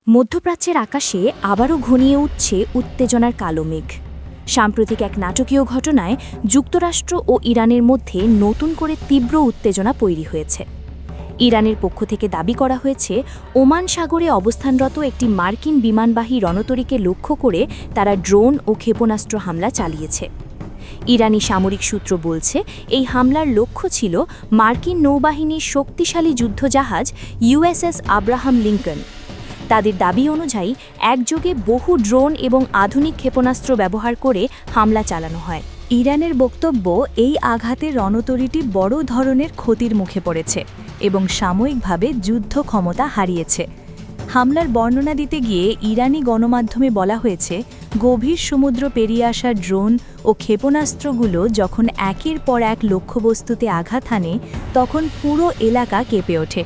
মধ্যপ্রাচ্যের আকাশে আবারও ঘনিয়ে উঠছে উত্তেজনার কালো মেঘ। সাম্প্রতিক এক নাটকীয় ঘটনায় যুক্তরাষ্ট্র ও ইরানের মধ্যে নতুন করে তীব্র উত্তেজনা তৈরি হয়েছে। ইরানের পক্ষ থেকে দাবি করা হয়েছে, ওমান সাগরে অবস্থানরত একটি মার্কিন বিমানবাহী রণতরীকে লক্ষ্য করে তারা ড্রোন ও ক্ষেপণাস্ত্র হামলা চালিয়েছে। ইরানি সামরিক সূত্র বলছে, এই হামলার লক্ষ্য ছিল মার্কিন নৌবাহিনীর শক্তিশালী যুদ্ধজাহাজ USS আব্রাহাম লিঙ্কন। তাদের দাবি অনুযায়ী একযোগে বহু ড্রোন এবং আধুনিক ক্ষেপণাস্ত্র ব্যবহার করে হামলা চালানো হয়। ইরানের বক্তব্য, এই আঘাতে রণতরীটি বড় ধরনের ক্ষতির মুখে পড়েছে এবং সাময়িকভাবে যুদ্ধ ক্ষমতা হারিয়েছে। হামলার বর্ণনা দিতে গিয়ে ইরানি গণমাধ্যমে বলা হয়েছে, গভীর সমুদ্র পেরিয়ে আসা ড্রোন ও ক্ষেপণাস্ত্রগুলো যখন একের পর এক লক্ষ্যবস্তুতে আঘাত হানে, তখন পুরো এলাকা কেঁপে ওঠে।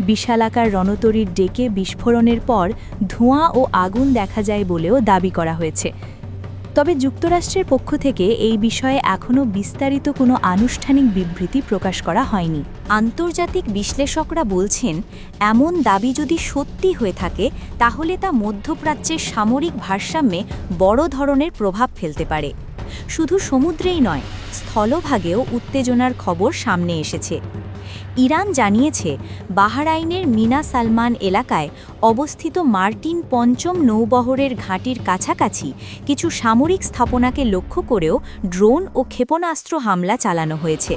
বিশালাকার রণতরীর ডেকে বিস্ফোরণের পর ধোঁয়া ও আগুন দেখা যায় বলেও দাবি করা হয়েছে। তবে যুক্তরাষ্ট্রের পক্ষ থেকে এই বিষয়ে এখনও বিস্তারিত কোনো আনুষ্ঠানিক বিবৃতি প্রকাশ করা হয়নি। আন্তর্জাতিক বিশ্লেষকরা বলছেন, এমন দাবি যদি সত্যি হয়ে থাকে তাহলে তা মধ্যপ্রাচ্যের সামরিক ভারসাম্যে বড় ধরনের প্রভাব ফেলতে পারে। শুধু সমুদ্রেই নয়, স্থলভাগেও উত্তেজনার খবর সামনে এসেছে। ইরান জানিয়েছে, বাহরাইনের মিনা সালমান এলাকায় অবস্থিত মার্কিন পঞ্চম নৌবহরের ঘাঁটির কাছাকাছি কিছু সামরিক স্থাপনাকে লক্ষ্য করেও ড্রোন ও ক্ষেপণাস্ত্র হামলা চালানো হয়েছে।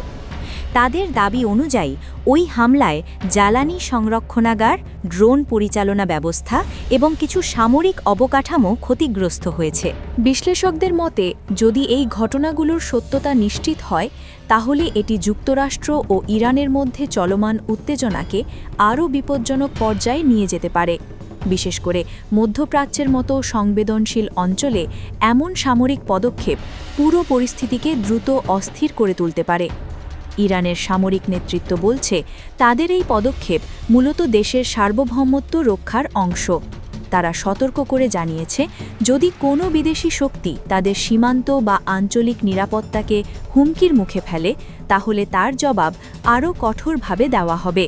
তাদের দাবি অনুযায়ী ওই হামলায় জ্বালানি সংরক্ষণাগার, ড্রোন পরিচালনা ব্যবস্থা এবং কিছু সামরিক অবকাঠামো ক্ষতিগ্রস্ত হয়েছে। বিশ্লেষকদের মতে, যদি এই ঘটনাগুলোর সত্যতা নিশ্চিত হয়, তাহলে এটি যুক্তরাষ্ট্র ও ইরানের মধ্যে চলমান উত্তেজনাকে আরও বিপজ্জনক পর্যায়ে নিয়ে যেতে পারে। বিশেষ করে মধ্যপ্রাচ্যের মতো সংবেদনশীল অঞ্চলে এমন সামরিক পদক্ষেপ পুরো পরিস্থিতিকে দ্রুত অস্থির করে তুলতে পারে। ইরানের সামরিক নেতৃত্ব বলছে, তাদের এই পদক্ষেপ মূলত দেশের সার্বভৌমত্ব রক্ষার অংশ। তারা সতর্ক করে জানিয়েছে, যদি কোনো বিদেশি শক্তি তাদের সীমান্ত বা আঞ্চলিক নিরাপত্তাকে হুমকির মুখে ফেলে, তাহলে তার জবাব আরও কঠোরভাবে দেওয়া হবে।